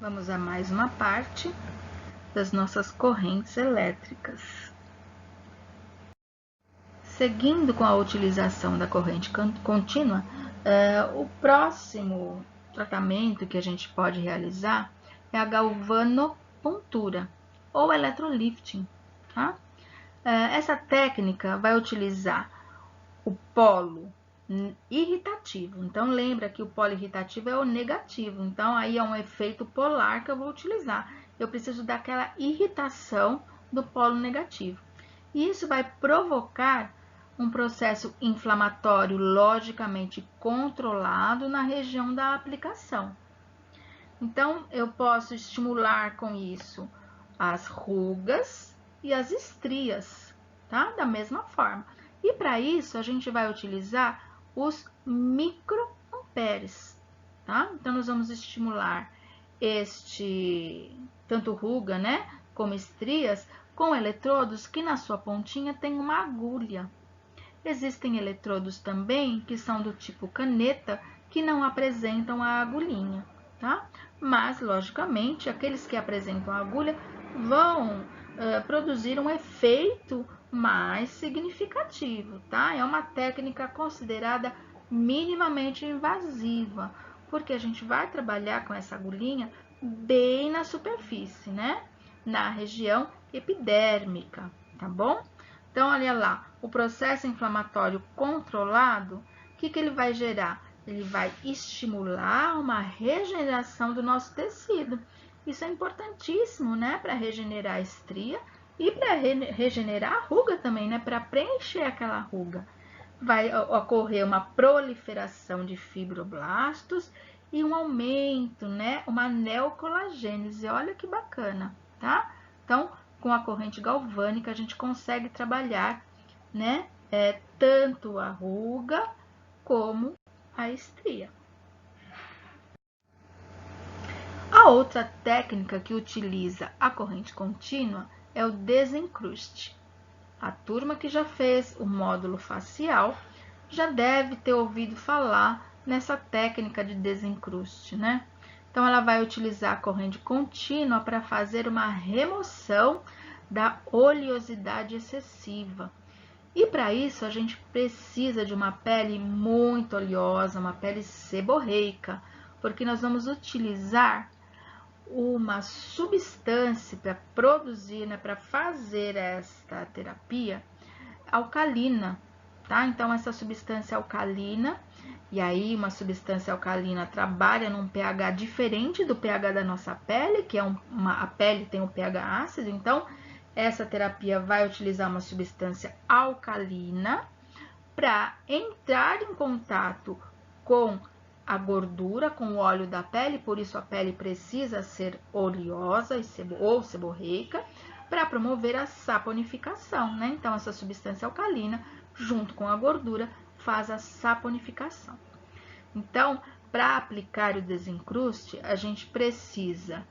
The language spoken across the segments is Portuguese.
Vamos a mais uma parte das nossas correntes elétricas. Seguindo com a utilização da corrente contínua, o próximo tratamento que a gente pode realizar é a galvanopuntura ou eletrolifting, tá? Essa técnica vai utilizar o polo irritativo. Então, lembra que o polo irritativo é o negativo. Então, aí é um efeito polar que eu vou utilizar. Eu preciso daquela irritação do polo negativo. E isso vai provocar um processo inflamatório logicamente controlado na região da aplicação. Então, eu posso estimular com isso as rugas e as estrias, tá? Da mesma forma. E para isso, a gente vai utilizar os microamperes, tá? Então, nós vamos estimular tanto ruga, né, como estrias, com eletrodos que na sua pontinha tem uma agulha. Existem eletrodos também que são do tipo caneta, que não apresentam a agulhinha, tá? Mas, logicamente, aqueles que apresentam a agulha vão produzir um efeito mais significativo, tá? É uma técnica considerada minimamente invasiva, porque a gente vai trabalhar com essa agulhinha bem na superfície, né? Na região epidérmica, tá bom? Então, olha lá, o processo inflamatório controlado, o que ele vai gerar? Ele vai estimular uma regeneração do nosso tecido. Isso é importantíssimo, né? Para regenerar a estria e para regenerar a ruga também, né? Para preencher aquela ruga. Vai ocorrer uma proliferação de fibroblastos e um aumento, né? Uma neocolagênese. Olha que bacana, tá? Então, com a corrente galvânica, a gente consegue trabalhar, né? Tanto a ruga como a estria. A outra técnica que utiliza a corrente contínua é o desencruste. A turma que já fez o módulo facial já deve ter ouvido falar nessa técnica de desencruste, né? Então, ela vai utilizar a corrente contínua para fazer uma remoção da oleosidade excessiva. E para isso, a gente precisa de uma pele muito oleosa, uma pele seborreica, porque nós vamos utilizar uma substância para produzir, né, para fazer esta terapia alcalina, tá? Então, essa substância alcalina, e aí uma substância alcalina trabalha num pH diferente do pH da nossa pele, que é a pele tem um pH ácido, então essa terapia vai utilizar uma substância alcalina para entrar em contato com a gordura, com o óleo da pele, por isso a pele precisa ser oleosa ou seborreica, para promover a saponificação, né? Então, essa substância alcalina, junto com a gordura, faz a saponificação. Então, para aplicar o desencruste, a gente precisa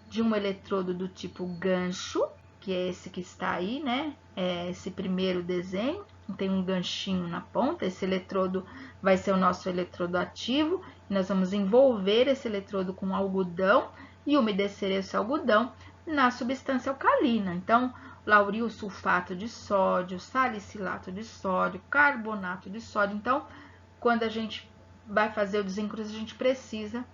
de um eletrodo do tipo gancho, que é esse que está aí, né? É esse primeiro desenho, tem um ganchinho na ponta, esse eletrodo vai ser o nosso eletrodo ativo, nós vamos envolver esse eletrodo com algodão e umedecer esse algodão na substância alcalina. Então, lauril sulfato de sódio, salicilato de sódio, carbonato de sódio. Então, quando a gente vai fazer o desencruste, a gente precisa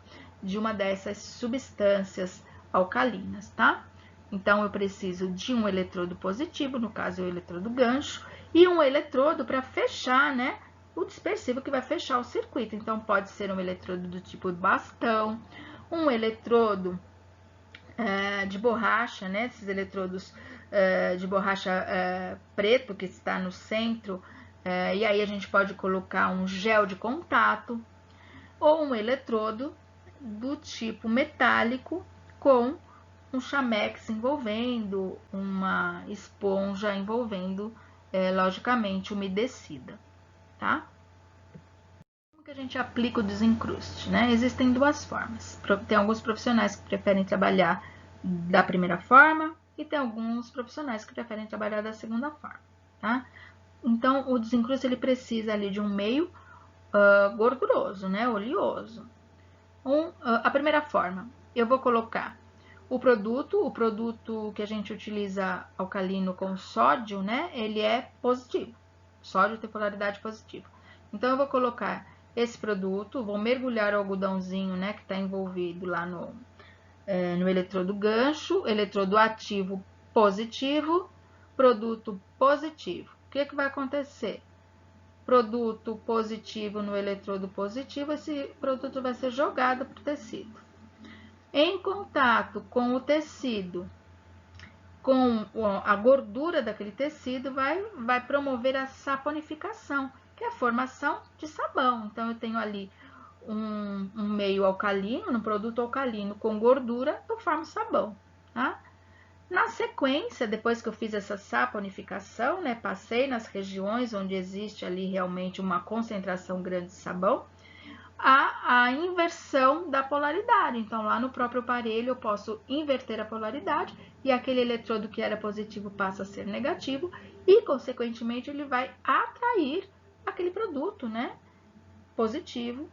de uma dessas substâncias alcalinas, tá? Então, eu preciso de um eletrodo positivo, no caso, o eletrodo gancho, e um eletrodo para fechar, né, o dispersivo que vai fechar o circuito. Então, pode ser um eletrodo do tipo bastão, um eletrodo de borracha, né, esses eletrodos de borracha preto que está no centro, e aí a gente pode colocar um gel de contato, ou um eletrodo do tipo metálico com um chamex envolvendo, uma esponja envolvendo, logicamente, umedecida, tá? Como que a gente aplica o desencruste, né? Existem duas formas. Tem alguns profissionais que preferem trabalhar da primeira forma e tem alguns profissionais que preferem trabalhar da segunda forma, tá? Então, o desencruste, ele precisa ali de um meio gorduroso, né? Oleoso. A primeira forma, eu vou colocar o produto que a gente utiliza alcalino com sódio, né? Ele é positivo. Sódio tem polaridade positiva. Então, eu vou colocar esse produto, vou mergulhar o algodãozinho, né? Que está envolvido lá no eletrodo gancho, eletrodo ativo positivo, produto positivo. O que vai acontecer? Produto positivo no eletrodo positivo, esse produto vai ser jogado para o tecido. Em contato com o tecido, com a gordura daquele tecido, vai promover a saponificação, que é a formação de sabão. Então, eu tenho ali um meio alcalino, um produto alcalino com gordura, eu formo sabão, tá? Na sequência, depois que eu fiz essa saponificação, né, passei nas regiões onde existe ali realmente uma concentração grande de sabão, a inversão da polaridade. Então, lá no próprio aparelho, eu posso inverter a polaridade e aquele eletrodo que era positivo passa a ser negativo e, consequentemente, ele vai atrair aquele produto, né, positivo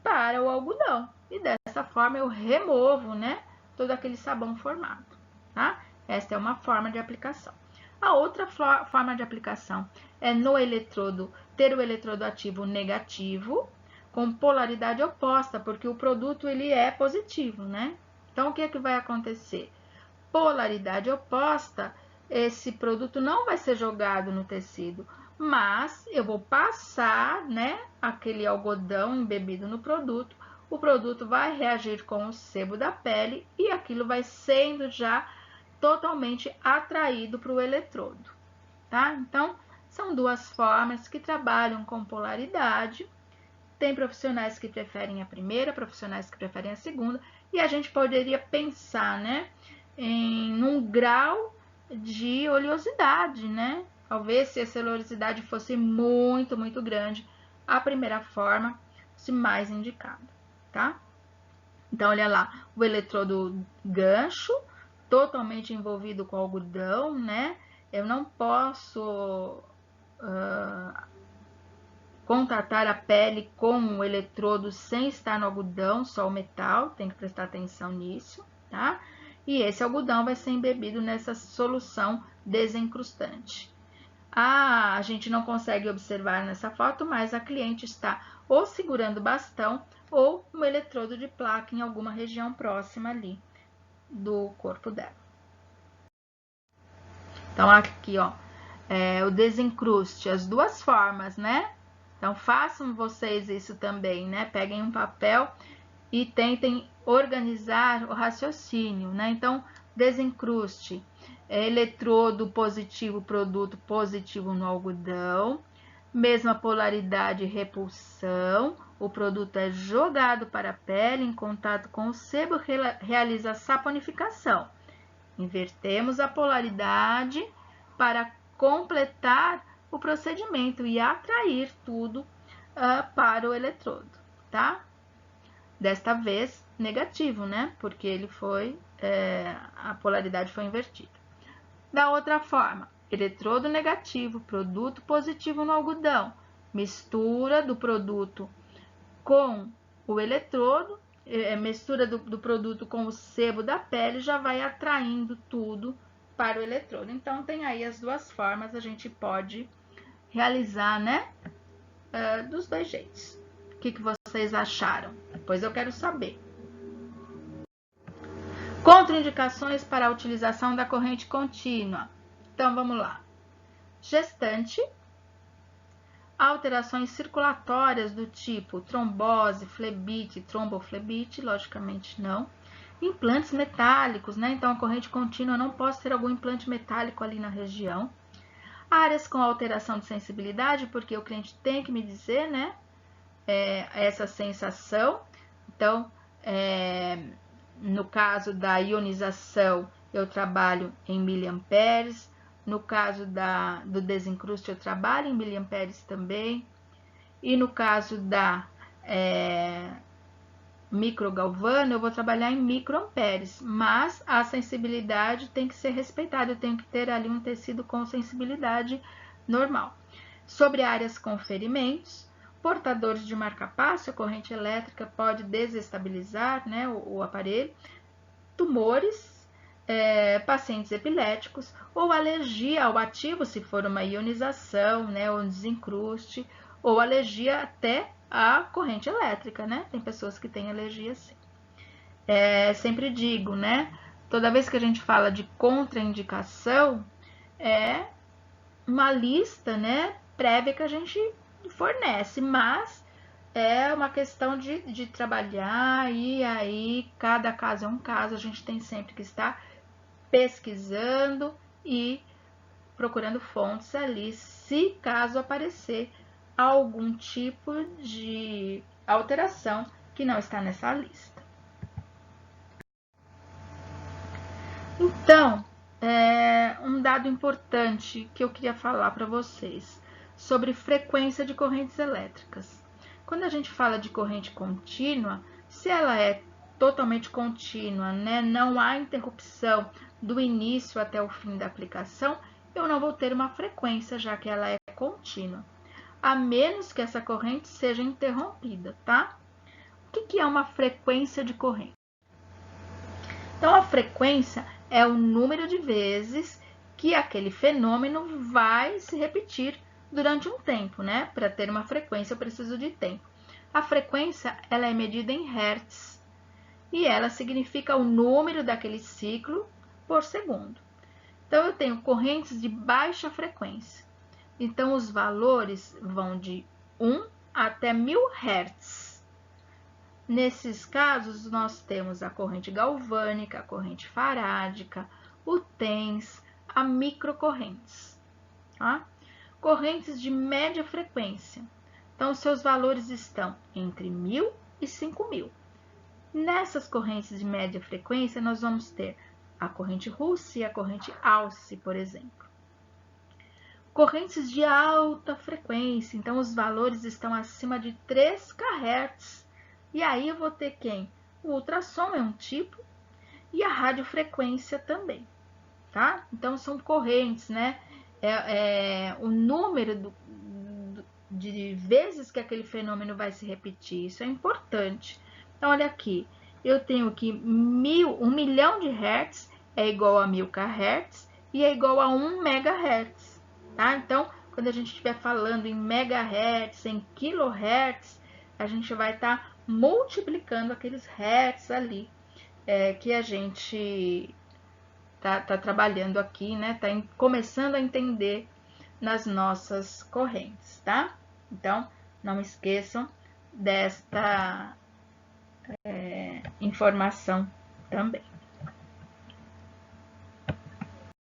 para o algodão. E dessa forma, eu removo, né, todo aquele sabão formado, tá? Esta é uma forma de aplicação. A outra forma de aplicação é no eletrodo, ter o eletrodo ativo negativo com polaridade oposta, porque o produto ele é positivo, né? Então, o que é que vai acontecer? Polaridade oposta, esse produto não vai ser jogado no tecido, mas eu vou passar, né, aquele algodão embebido no produto, o produto vai reagir com o sebo da pele e aquilo vai sendo já totalmente atraído para o eletrodo, tá? Então, são duas formas que trabalham com polaridade. Tem profissionais que preferem a primeira, profissionais que preferem a segunda, e a gente poderia pensar, né, em um grau de oleosidade, né? Talvez se essa oleosidade fosse muito, muito grande, a primeira forma fosse mais indicada, tá? Então, olha lá, o eletrodo gancho, totalmente envolvido com algodão, né? Eu não posso contatar a pele com o eletrodo sem estar no algodão, só o metal, tem que prestar atenção nisso, tá? E esse algodão vai ser embebido nessa solução desencrustante. A gente não consegue observar nessa foto, mas a cliente está ou segurando o bastão ou um eletrodo de placa em alguma região próxima ali do corpo dela. Então, aqui, ó, o desencruste, as duas formas, né? Então, façam vocês isso também, né? Peguem um papel e tentem organizar o raciocínio, né? Então, desencruste, eletrodo positivo, produto positivo no algodão, mesma polaridade e repulsão, o produto é jogado para a pele, em contato com o sebo, realiza a saponificação. Invertemos a polaridade para completar o procedimento e atrair tudo para o eletrodo, tá? Desta vez, negativo, né? Porque ele foi, a polaridade foi invertida. Da outra forma, eletrodo negativo, produto positivo no algodão, mistura do produto com o eletrodo, mistura do produto com o sebo da pele, já vai atraindo tudo para o eletrodo. Então, tem aí as duas formas, a gente pode realizar, né? Dos dois jeitos. O que vocês acharam? Depois eu quero saber. Contraindicações para a utilização da corrente contínua. Então, vamos lá. Gestante, alterações circulatórias do tipo trombose, flebite, tromboflebite, logicamente não. Implantes metálicos, né? Então, a corrente contínua não pode ter algum implante metálico ali na região. Áreas com alteração de sensibilidade, porque o cliente tem que me dizer, né? Essa sensação. Então, no caso da ionização, eu trabalho em miliamperes. No caso do desencruste, eu trabalho em miliamperes também. E no caso da microgalvano, eu vou trabalhar em microamperes. Mas a sensibilidade tem que ser respeitada. Eu tenho que ter ali um tecido com sensibilidade normal. Sobre áreas com ferimentos, portadores de marca-passo, a corrente elétrica pode desestabilizar, né, o aparelho. tumores, pacientes epiléticos, ou alergia ao ativo, se for uma ionização, né, ou um desencruste, ou alergia até à corrente elétrica, né? Tem pessoas que têm alergia sim. Sempre digo, né? Toda vez que a gente fala de contraindicação, é uma lista, né, prévia que a gente fornece, mas é uma questão de trabalhar e aí cada caso é um caso, a gente tem sempre que estar pesquisando e procurando fontes ali, se caso aparecer algum tipo de alteração que não está nessa lista. Então, um dado importante que eu queria falar para vocês sobre frequência de correntes elétricas. Quando a gente fala de corrente contínua, se ela é totalmente contínua, né, não há interrupção do início até o fim da aplicação, eu não vou ter uma frequência, já que ela é contínua, a menos que essa corrente seja interrompida, tá? O que é uma frequência de corrente? Então, a frequência é o número de vezes que aquele fenômeno vai se repetir durante um tempo, né? Para ter uma frequência, eu preciso de tempo. A frequência, ela é medida em hertz e ela significa o número daquele ciclo por segundo. Então, eu tenho correntes de baixa frequência. Então, os valores vão de 1 até 1000 Hz. Nesses casos, nós temos a corrente galvânica, a corrente farádica, o TENS, a microcorrentes. Tá? Correntes de média frequência. Então, seus valores estão entre 1000 e 5000. Nessas correntes de média frequência, nós vamos ter a corrente Russe e a corrente Alce, por exemplo. Correntes de alta frequência, então os valores estão acima de 3 kHz. E aí eu vou ter quem? O ultrassom é um tipo e a radiofrequência também, tá? Então são correntes, né? O número de vezes que aquele fenômeno vai se repetir, isso é importante. Então olha aqui, eu tenho que 1 milhão de hertz é igual a 1000 kHz e é igual a 1 MHz, tá? Então, quando a gente estiver falando em megahertz, em kilohertz, a gente vai estar multiplicando aqueles hertz ali que a gente tá trabalhando aqui, né? Tá começando a entender nas nossas correntes, tá? Então, não esqueçam desta informação também.